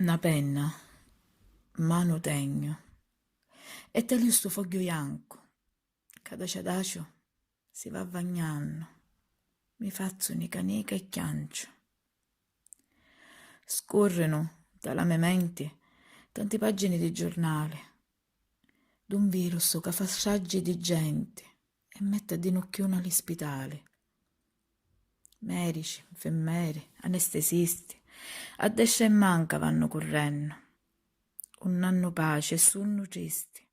Una penna, mano tegno, e te lì sto foglio bianco, cada ciadacio si va vagnando, mi faccio nica nica e chiancio. Scorrono dalla mia mente tante pagine di giornale, d'un virus che fa stragi di gente e mette a dinocchione all'ospedale. Medici, infermieri, anestesisti, a destra e manca vanno correndo. Un anno pace e sonno tristi,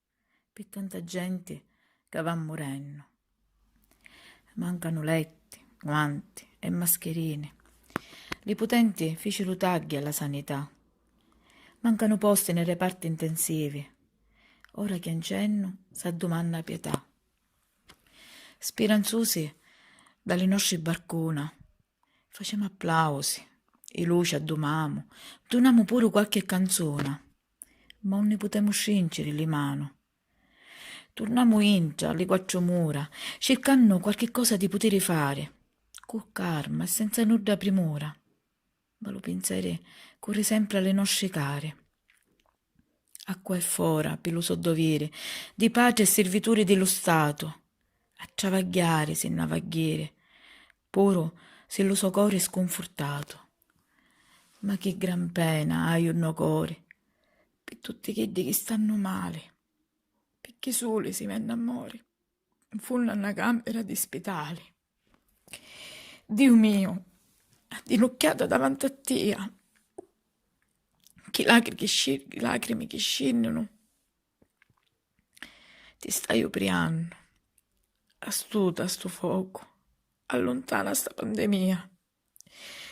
per tanta gente che va morendo. Mancano letti, guanti e mascherine. I potenti fecero tagli alla sanità. Mancano posti nei reparti intensivi. Ora che incenno s'addomanda pietà. Speranzosi dalle nostre barcone, facciamo applausi, e luci addomamo, donamo pure qualche canzone, ma non ne potremo scincere le mani. Torniamo intra alle quattro mura, cercando qualche cosa di poter fare, con calma e senza nulla premura. Ma lo pensiero corre sempre alle nostre care. Acqua e fora, per lo suo dovere, di pace e servitori dello Stato, a travagliare se navaghiere, puro se lo suo cuore è sconfortato. Ma che gran pena hai un cuore, per tutti quelli che stanno male, perché soli si vanno a morire, in fondo a una camera di ospedale. Dio mio, dinocchiata davanti a te, che lacrime che scendono, ti stai ubriando, astuta sto fuoco, allontana sta pandemia,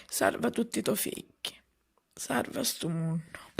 salva tutti i tuoi figli, salva sto mondo.